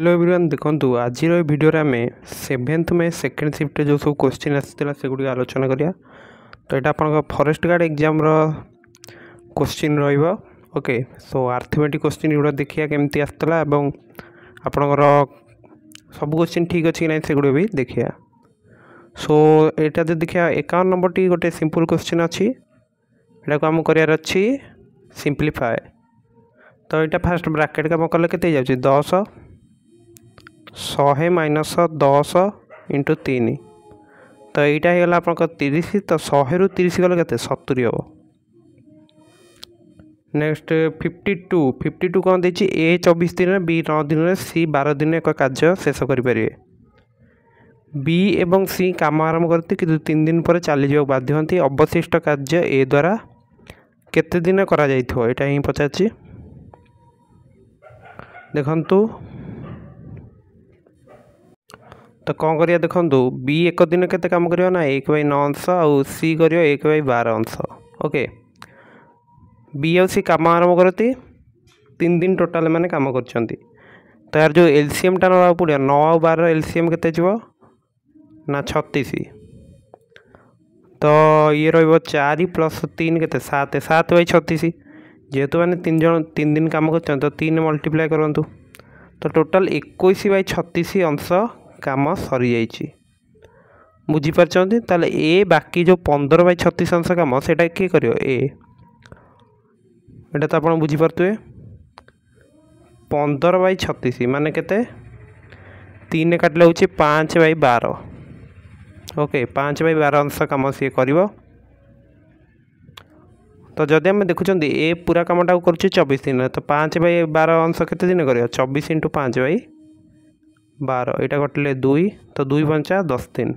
Hello everyone देखो आज video आम 7th में सेकेंड शिफ्ट जो सब क्वेश्चन आसाला से गुड़ी आलोचना करिया। तो यहाँ आप forest guard exam question okay. So arithmetic question गुड़ा देखिए केमती आसाला आपणकर सब क्वेश्चन ठीक अच्छी ना से गुड़ा भी देखिए। सो यहाँ जो देखिए 51 नंबर टी गोटे सिंपल क्वेश्चन अच्छी यहाँ को आम करार अच्छी सिंप्लीफाए। तो यहाँ फास्ट ब्राकेट काम कले के 10 100 माइनस 10 इंटू 3 तो यहाँ होगा आप 30 तो 100 रु 30 गले के 70 हम। नेक्स्ट 52 कौन देखिए ए 24 दिन बी 9 दिन सी 12 दिन एक कार्य शेष करें। बी एवं सी काम आरंभ करते कि 3 दिन पर चली जाओ बाध्य होती अवशिष्ट कार्य ए द्वारा केते दिन करा जाइथो एटा ही पचार देखंतु। तो कौन करिया देखो बी एक दिन के काम करियो ना 1/9 अंश आउ सी करियो 1/12 अंश। ओके बी आउ सी काम आरंभ करती 3 दिन टोटाल मैंने काम करछंती। तो यार जो एलसीएम टा ना पड़िया 9 आउ 12 एलसीएम केते जीवो ना 36। तो ये रहिबो 4 + 3 केते 7/36 जेहेतु मैंने 3 दिन काम कर तो 3 मल्टीप्लाई करंतु तो टोटाल 21/36 अंश काम सरी जाइए बुझीपार। ताले ए बाकी जो 15/36 अंश काम से किए कर ए तो आप बुझीपारे 15/36 माने केते 3 काटले हूँ 5/12। ओके 5/12 अंश काम सी कर। तो जदि आम देखुं ए पूरा कामटा कर 24 दिन तो 5/12 अंश केते दिन कर 24 × 5/12 यहाँ कटिले 2 तो 2 × 5 = 10 दिन।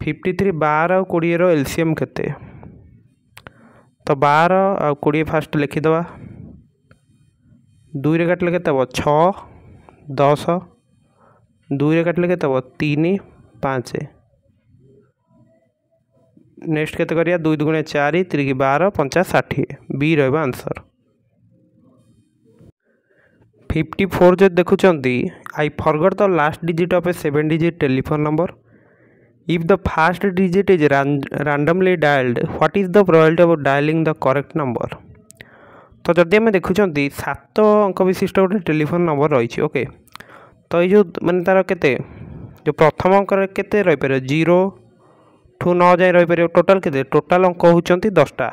53 12 और 20 रो एलसीएम केते तो 12 और 20 फास्ट लिखिदे 2 रे काटिले केते 6 10 2 रे काटिले केते 3 5 नेक्स्ट केते करिया 2 × 4 4 3 12 5 60 बी रहा आंसर। 54 जो देखुंट I forgot the last digit of a 7 digit telephone number if the first digit is randomly dialled what is the probability of dialling the correct number. तो जदि आम देखुं 7 अंक विशिष्ट गोटे टेलीफोन नंबर रही। ओके तो ये माने तार केते जो प्रथम अंक केते रही पारे 0 ठू 9 जाए रही पारे टोटाल केते टोटाल अंक होचंती 10टा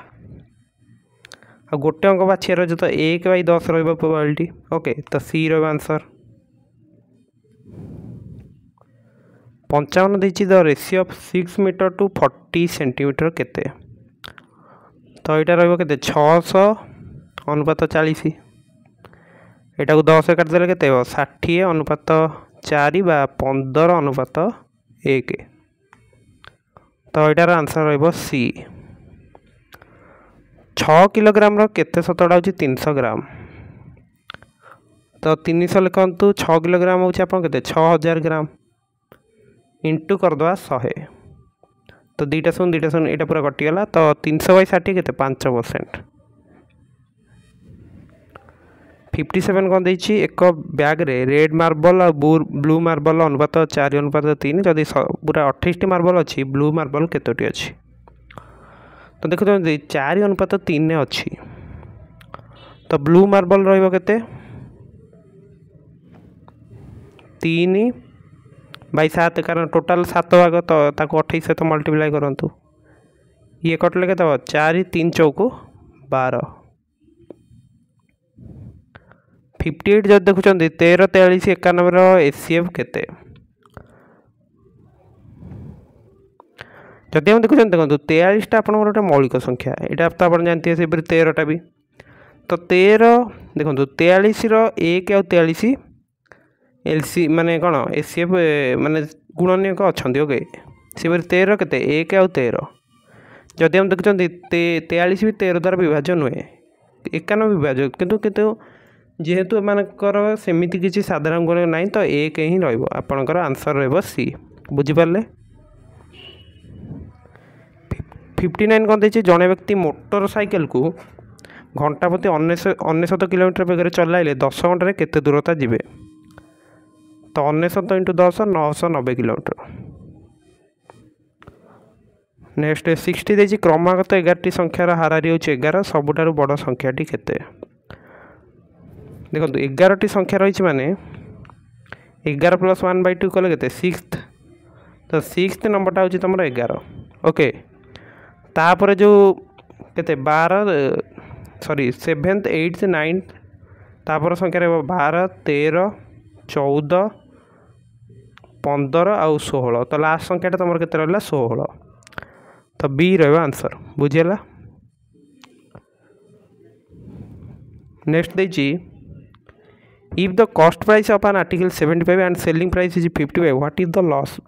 आ गोटे अंक बाछियार जो तो 1/10 रही प्रोबेबिलिटी। ओके तो सी रहा आंसर। 55 देखिए the ratio of 6 metre to 40 centimetre केते तो यहाँ रही के 600 अनुपात 40 यहाँ को 10 काटिदेले के 60 अनुपात 4 बा 15 अनुपात 1 तो यहाँ आंसर रही सी। 6 किलोग्राम केते शतकड़ा हो 300 ग्राम तो 300 लिखु 6 किलोग्राम हो 6000 ग्राम इंटू करदे 100 तो 2टा शून्य यहाँ पूरा कटिगला तो 300/60 के 5%। 57 कौन देखिए एक बैग रे रेड मार्बल और ब्लू मार्बल अनुपात 4:3 जदि पूरा 28 मार्बल अच्छी ब्लू मार्बल केतोटी अच्छी तो देखो 4:3 अच्छी तो ब्लू मार्बल रहिबो केते 3/7 कारण टोटाल 7 भाग तो 28 सहित मल्टीप्लाई करंतु ये कटले के 4 3 चौक 12। 58 जब देखुं 13 43 91 एसीएफ केते जदि हम देखुं देखो 43टा आप गोटे मौलिक संख्या यहाँ तो आप जानते हैं 13टा भी तो 13 देखो 43 1 और 43 एलसी माने कौन एसीएफ माने गुणनीयक अच्छा। ओके सी 13 के 1 और 13 जदि हम देखुं 43 भी 13 द्वारा विभाज्य नुहे 51 विभाज्य किंतु जेहेतु एमानकर सेमिति किसी साधारण गुण ना तो 1 ही रहा आंसर रहा सी बुझीपारे। 59 कौन देखिए जड़े व्यक्ति मोटरसाइकेल को घंटा प्रति 99 किलोमीटर बेगर चलाइले 10 घंटे केते दूरता जीवे तो 99 इंटू 10 990 किलोमीटर। नेक्स्ट 60 देखिए क्रमागत 11टी संख्यार हाराहारी होची 11 सबुठारु बड़ संख्याटी केते देखो 11टी संख्या रही माने 11 + 1/2 कले केते 6th तो 6th नंबरटा होची तुम 11 ओके तापर जो केते 12 सॉरी 7th 8th 9th तापर संख्या 12 13 14 15 आउ 16 तो लास्ट संख्याटा तुम केते रहला 16 तो बी रहा आंसर बुझीगला। नेक्स्ट देखिए if the cost price of an article 75 and selling price is 55 what is the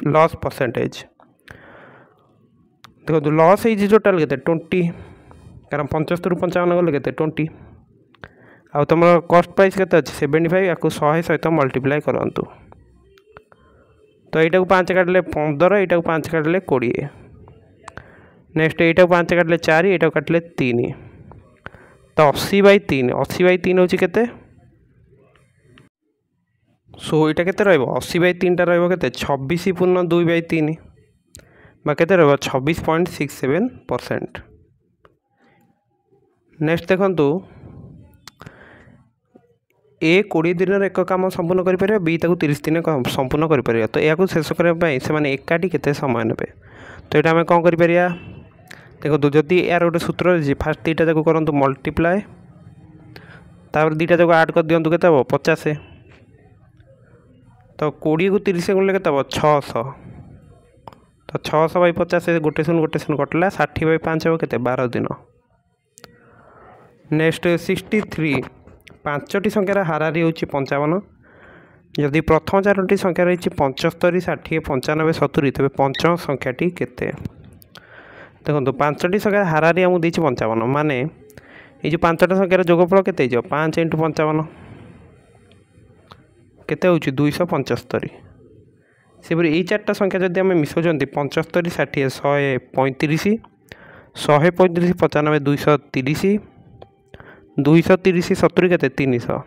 loss percentage देखो लॉस है टोटाल के 20 कारण 75 ରୁ 55 गले के 20 आउ तुम कॉस्ट प्राइस के 75 या 100 सहित मल्टीप्लाई करंतु तो यहाँ को 5 काटिले 15 यहाँ 5 काटिले 20 नेक्स्ट यहाँ 5 काटिले 4 यहाँ काटिले 3 तो 80/3 80/3 हूँ के सो यहाँ के 80/3 टा रही 26 पूर्ण 2/3 बा के 26.67%। नेक्स्ट देखु ए 20 दिन एक काम संपूर्ण कर बी 30 दिन संपूर्ण कर तो यह शेष करने से एकाठी केते समय ने तो यहाँ आम कौन कर देखो जदि यार गोटे सूत्र रही फास्ट दुईटा जाक करूँ मल्टीप्लाए तापर दुईटा जाक आड कर दिंतु के 50 तो 20 को 30 गुणिले के 600 तो 600/50 गोटे शून्य कटला 60/5 हम के 12 दिन। नेक्स्ट 63 5टी संख्यार हाराहारी होची 55 जदि प्रथम 4टी संख्या रही 75 60 95 70 तेज पंचम संख्याटी केते देखो 5टी संख्यार हाराहारी आमको देती 55 माने ये जो 5टा संख्यार जोगफल केते 5 × 55 केते होची 275 सेपरी ये 4टा संख्या जदि आम मिसाउछंती 75 60 135 135 95 230 230 70 केते 300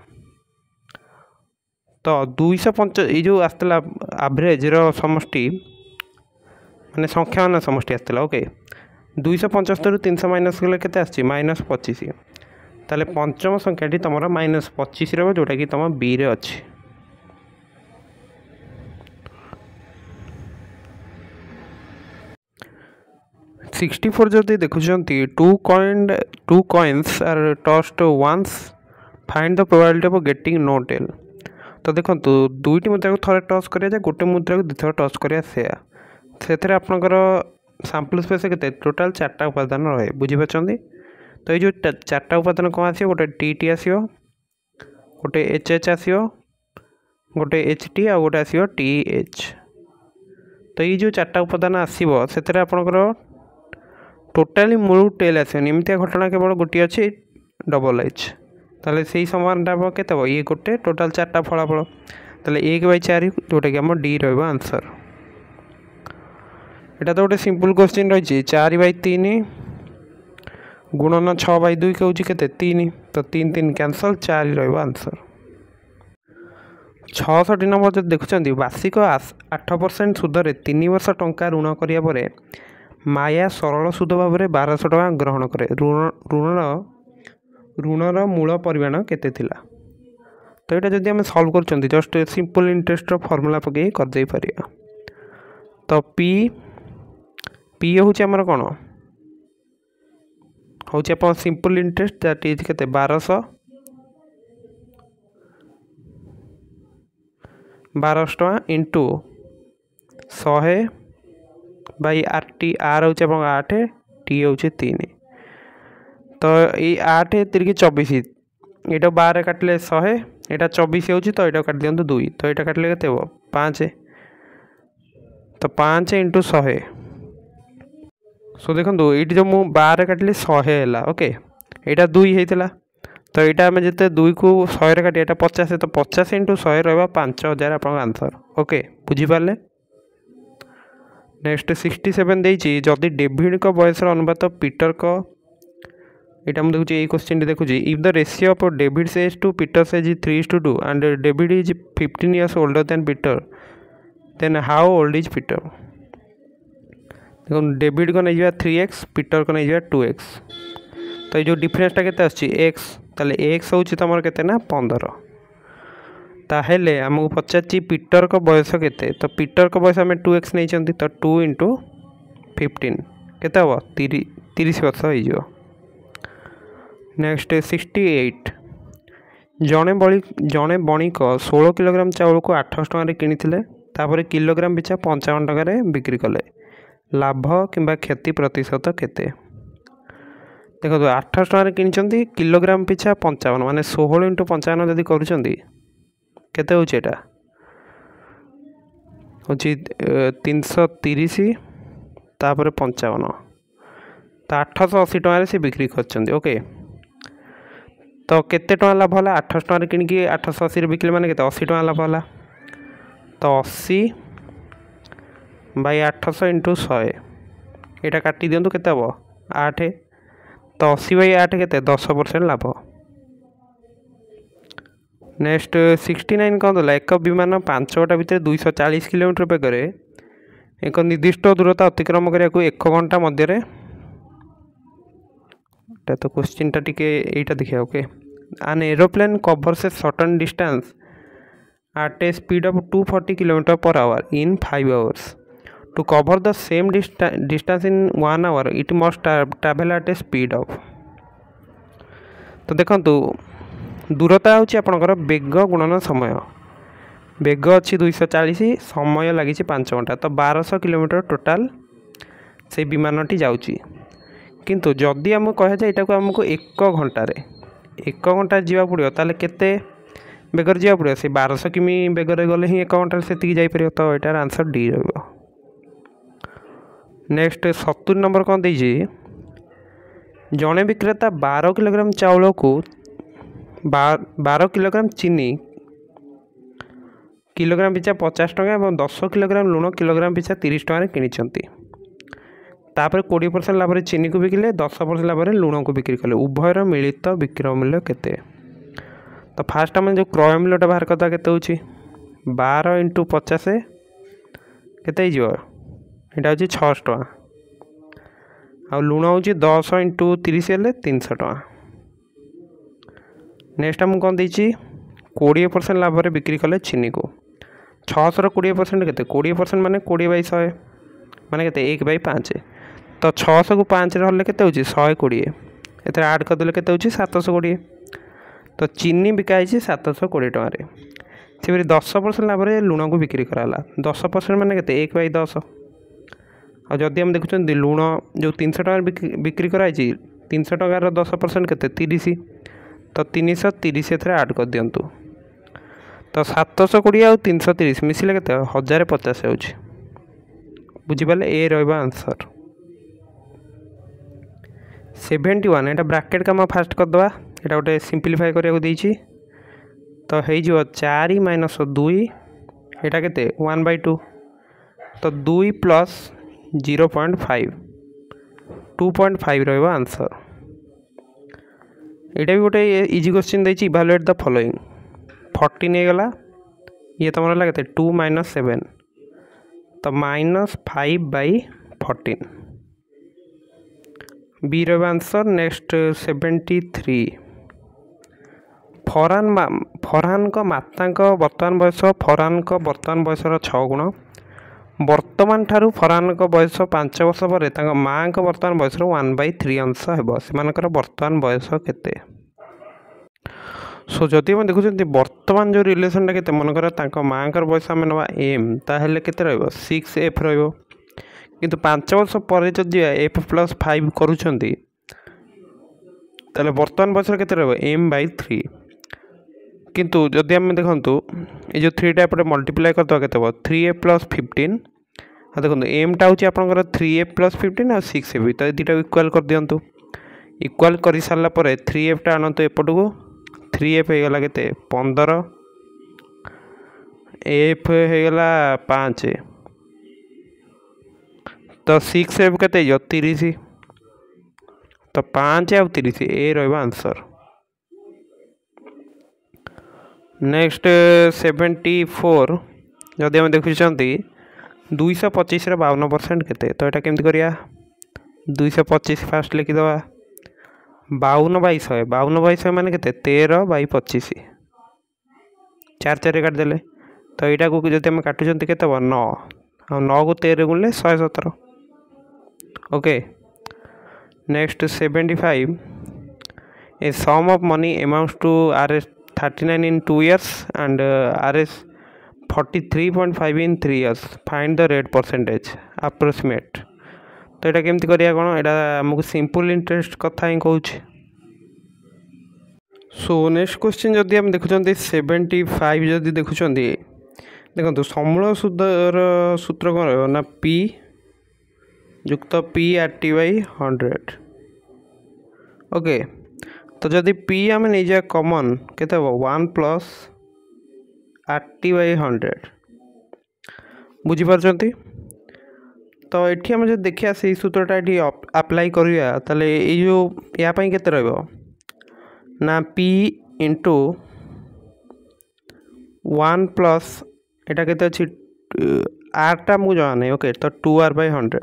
तो 250 ये जो आसला एवरेज रो समष्टि माने संख्या मान समष्टि आसला ओके 275 ରୁ 300 माइनस कले केते आछि -25 ताले पंचम संख्याटी तुम -25 रहा जोटा कि तुम बी रे अच्छी। सिक्सटी 64 जदि देखुंती two coins are tossed once find the probability of getting no tail तो देखो दुईटी मुद्रा को थोड़े टॉस करा गोटे मुद्रा को दुथर टॉस करा से आपंकर सैंपल स्पेस के टोटाल 4टा उपादान रहे बुझीपार तो ये जो 4टा उपादान कौन आस गोटे टी आसो गोटे एच आसो गोटे एच टी आ गोटे आसो टी एच तो ये जो 4टा उपादान आसो से आपंकर टोटाली मूल टेल आसनी एमती घटना केवल गोटे अच्छी डबल एच ताले से समानटा के ये गोटे टोटाल 4टा फलाफल ताले 1/4 जोटा कि आम डी रहा आंसर। यहाँ तो गोटे सिंपल क्वेश्चन रही 4/3 गुणन 6/2 के हूँ के 3 तो 3 3 कैंसल 4 रहा आंसर। 66 नंबर जो देखुं वार्षिक 8% सुधर 3 वर्ष टंका ऋण कराया माया सरल सुध भाव में 1200 टका ग्रहण करे ऋणर मूल परिमाण केते थिला तो यहाँ जब आम सल्व कर जस्ट सिंपल इंटरेस्ट फर्मूला पकई करदे पारिया तो पी पी हूँ आमर कौन हूँ आप सिंपल इंटरेस्ट दैट इज के 1200 टका into 100 by R T R हूँ 8 टी हूँ 3 तो ये 8 3 24 ये 12 काटिले 100 यहाँ 24 हो तो ये काट दिखाँ 2 तो ये काटिले के 5 तो 5 × 100 सो देखो ये जो मुझे 12 काटिली 100 है ओके यहाँ 2 होता तो यहाँ आम जिते 2 को 100 काटी यहाँ 50 तो 50 × 100 रहा 5000 आप आंसर ओके बुझीपारे। नेक्स्ट 67 देती जदि डेविड का बयसर अनुपात पीटर को यहाँ मुझे देखुची ये क्वेश्चन देखुची if the ratio of David's age to Peter's age 3:2 and David is 15 years older than Peter then how old is Peter. देखो डेविड को नहीं 3x पीटर को नहीं 2x तो ये जो डिफरेन्सटा के एक्स ताले एक्स हूँ तुम के 15 ताहेले आमको पचार पीटर को बयस के तो पीटर को बयस आम 2x नहीं तो 2 × 15 केते हम 30 वर्ष हो। नेक्स्ट 68 जड़े बणिक 16 किलोग्राम चाउल को 800 टकर किनी किलोग्राम पिछा 55 टकर बिक्री कले लाभ किंबा क्षति प्रतिशत केते। देखो 800 टकर किनी किलोग्राम पिछा 55 माने 16 × 55 जदि करते हूँ 330 तापर 55 तो 880 टकर से बिक्री कर ओके तो केते टका लाभ है 800 टकर कि 880 बिकले माने केते 80 टका लाभ है तो 80 बाई 800 × 100 यहाँ काटी दिंतु केते हम 8 तो 80 बाई 8 केते 10% लाभ। नेक्स्ट 69 कौन देला एक विमान 5 घंटा भितर 240 किलोमीटर बेगर एक निर्दिष्ट दूरता अतिक्रम करने को 1 घंटा मध्य तो क्वेश्चन टा टिके एटा देखिए okay an aeroplane covers a certain distance at a speed of 240 km/h in 5 hours. To cover the same distance in 1 hour it must travel at a speed of तो देखो दूरता हूँ आपंकर बेग गुणन समय बेग अच्छी 240 समय लगी 5 घंटा तो 1200 किलोमीटर टोटाल से विमानटी जाऊँगी किंतु जदि आम कह जाए यहाँ आमको 1 घंटे 1 घंटा जावा पड़ो ताले केते बेगर जावा पड़ो से 1200 किमी बेगर गले ही 1 घंटे से जापर तो यार आंसर डी रहा। नेक्स्ट 70 नंबर कौन देजी जड़े विक्रेता 12 किलोग्राम चाउल को 12 किलोग्राम चीनी किलोग्राम पिछा 50 टका और 10 किलोग्राम लुण किलोग्राम पिछा 30 टका किनी तापर 20% लाभ चीनी को बिकिले 10% लाभ लुण को बिक्री कले उभयर मिलित विक्रय मूल्य केते। तो फास्ट आम जो क्रय मूल्यटा बाहर करता केते होची 12 × 50 केते हो यहाँ हूँ 600 टका आ लुण हूँ 10 × 30 हेल्ले 300 टका। नेक्स्ट आमको कौन देती 20% लाभ बिक्री कले चीनी को 600 20% केते 20% माने 20/100 माने केते 1/5 तो 600 को 5 रे केते होची 120 एथरे ऐड कर देले केते होची 720 तो चीनी बिकाई 720 टकर से 10% लाभ लुण को बिक्री कराला 10% माने केते 1/10 आ जदि हम देखुं लुण जो 300 टकर बिक्री कराई 300 टकार 10% केते 30 तो 330 एथरे ऐड कर दिंतु तो 720 और 330 मिसिले केते 1050 हो बुझिपारे ए रहा आंसर। 71 यहाँ ब्राकेट काम फास्ट करदे यहाँ गोटे सिंप्लीफाई करने तो हो 4 - 2 यहाँ के 1/2 तो 2 + 0.5 2.5 रहा आंसर। यहाँ भी गोटे इजी क्वेश्चन देती इभालुएट द फॉलोइंग 14 होगा ये तुम रहा के 2 - 7 तो -5/14 बी रहा आंसर। नेक्स्ट 73 फरहान को माता बर्तमान बयस फरहान को बर्तमान बयसर 6 गुण वर्तमान ठारू फरहान को बयस 5 वर्ष पर माँ को बर्तमान बयसर 1/3 अंश हो से बर्तमान बयस केते। सो जदि मैं देखुं बर्तमान जो रिलेसनटा के मनकर माँ बयस आम ना एम ताहले केते रहिबो 6f रहिबो किंतु 5 वर्ष पर जदि f+5 करूछंती ताले बर्तमान बयस केते रहिबो m/3 किंतु जदि आम देखंतु ये जो 3 टा एपटे मल्टीप्लाई करदो केते हो 3f + 15 आ देखंतु m टा होची आपनकर 3f + 15 और 6f तो दुटा इक्वल कर दियंतु इक्वल कर सारा पर 3f टा आनंतु एपटू 3f हो गला केते 15 f हो गला 5 तो 6f केते 30 तो 5 आउ 30 ए रहिबा आंसर। नेक्स्ट 74 जदि आम देखुंट 225 52% केते तो यहाँ केमती करिया 225 फास्ट लिखिदवा 52/100 52/100 माने केते 13/25 4 4 काटिदेले तो यहाँ को जब आम काटुंट के 9 आ 9 को 13 गुणिले 117। Okay next 75 a sum of money amounts to RS 39 in 2 years and RS 43.5 in 3 years find the rate percentage approximate। तो यहाँ केमती करिया कौन यहाँ आमको सिंपल इंटरेस्ट कथा ही कहूँ। सो नेक्स्ट क्वेश्चन जदि आम देखुं 75 जदि देखुं देखो समूल सूत्र सूत्र कौन रहा ना P युक्त P/RT/100। ओके तो जदि P आम नहीं जा कॉमन केते 1 + RT/100 बुझीपारचंती। तो ये आम जो देखिए से सूत्रटा ये अप्लाई करिया ताले ये जो या पई केते रहबो ना P * 1 + एटा केते अछि R टा मु जाना नहीं। ओके तो 2R/100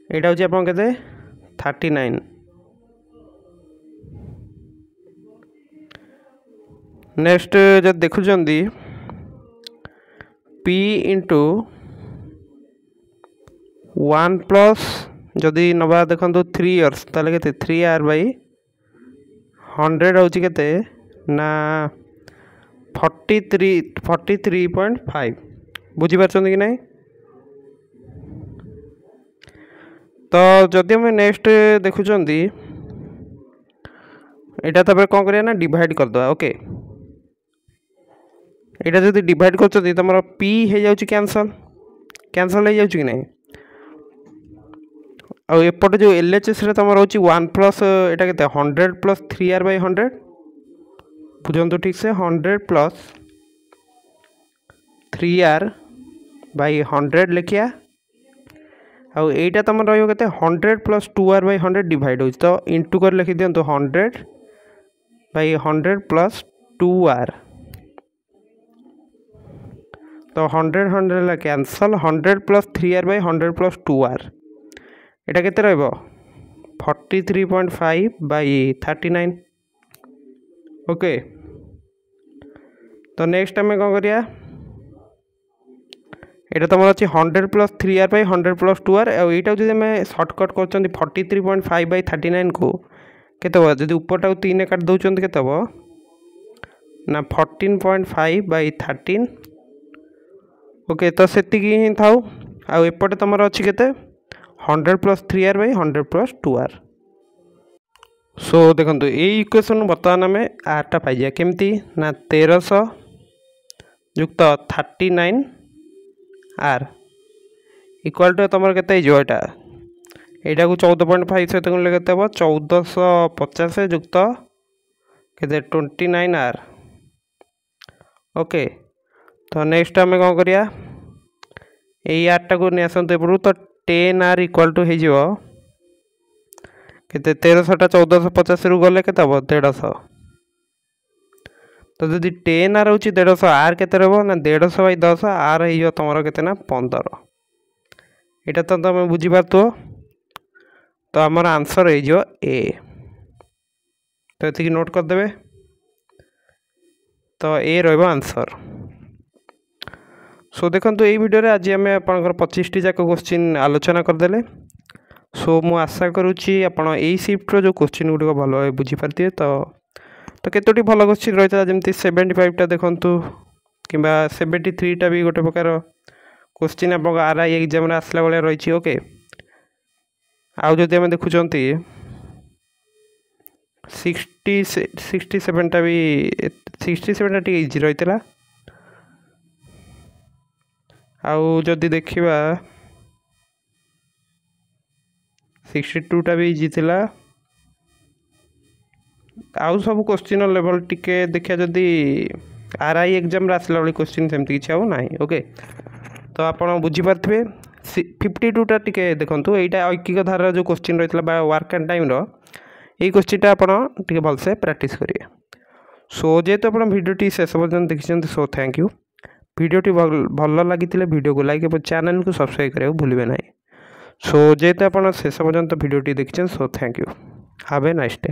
एटा होची आपन केते 39। नेक्स्ट जब देखुं P * 1 + जदि नवा देखो 3 इयर्स ताले केते 3R/100 होची केते ना 43.5 बुझी पारछन कि नहीं। तो जदि हम नेक्स्ट देखुं एटा तबरे कौन करिया ना डिवाइड कर दवा। ओके एटा जदि डिवाइड कर तुम P हो जाउची कैंसल कैंसल हो जाउची कि नहीं। आ एपटे जो LHS रे तुम रोची 1 + एटा केते 100 + 3R/100 बुझंतु ठीक से 100 + 3R/100 लिखिया आउ एटा तुम रहियो केते 100 + 2R/100 डिवाइड होची तो इनटू कर लिखि दियंतु 100/100 + 2R तो 100 100 कैंसल 100 + 3R/100 + 2R एटा केते रहबो 43.5/39। ओके तो नेक्स्ट आम कौन करिया एटा तुम अच्छी 100 + 3R/100 + 2R और जो सर्टकट कर 43.5/39 को केते जदि ऊपरटा 3 काट दौरान केते ना 14.5/13। ओके तो सेति ही थाउ आ एपटे तुम अच्छी केते 100 + 3R/100 + 2R। सो देखो ये इक्वेशन बर्तमान आम आरटा पाइजा केमती ना 1300 युक्त 39R इक्वाल टू तुम के यहाँ को 14.5 सहित गुणिले के 1450 युक्त के 29R। ओके तो नेक्स्ट आम कौन करिया यही आरटा को नहीं आसतु एपटू तो 10R इक्वाल टू हो के 1300 टा 1450 रु गले के 150। तो जदि 10R हो 150 R के ना 150/10 R हो तुम के 15 यहाँ तो तुम बुझीपार तो आमर आंसर हो ए। तो ये नोट करदे तो ए रहा आंसर। सो देखो ये वीडियो आज आम आप 25 जाक क्वेश्चन आलोचना करदे। सो मु आशा करुँची आपड़ यही शिफ्टर जो क्वेश्चन गुड़िक भल भाव बुझीपारे तो केतोटी भल क्वेश्चन रही है जमी 75टा देखूँ कि 73टा भी गोटे प्रकार क्वेश्चन आप RI एग्जाम आसला भाया रही। ओके आउ जदि आम देखुं 67टा भी 67टा टी इजी रही है। आउ जदि देखा 62टा भी इजी थिला। आउ सब क्वेश्चन लेवल टिके देखा जदि RI एग्जाम आसला भाई क्वेश्चन सेमती किसी आउ ना। ओके तो आप बुझीपारे 52टा टिके देखंतु एटा ऐकिक धारा जो क्वेश्चन रहितला बा वर्क एंड टाइम रो এই কোশ্চিনটা ଆପଣ ଟିକେ ଭଲସେ ପ୍ରାକ୍ଟିସ୍ କରିବେ। ସୋ ଯେହେତୁ ଆପଣ ଭିଡ଼ିଓଟି ଶେଷ ପର୍ଯ୍ୟନ୍ତ ଦେଖିଛନ୍ତି ସୋ ଥ୍ୟାଙ୍କ ୟୁ। ଭିଡ଼ିଓଟି ଭଲ ଲାଗିଥିଲେ ଭିଡ଼ିଓକୁ ଲାଇକ୍ ଏବଂ ଚ୍ୟାନେଲକୁ ସବସ୍କ୍ରାଇବ୍ କରିବାକୁ ଭୁଲିବେ ନାହିଁ। ସୋ ଯେହେତୁ ଆପଣ ଶେଷ ପର୍ଯ୍ୟନ୍ତ ଭିଡ଼ିଓଟି ଦେଖିଛନ୍ତି so thank you. Have a nice day.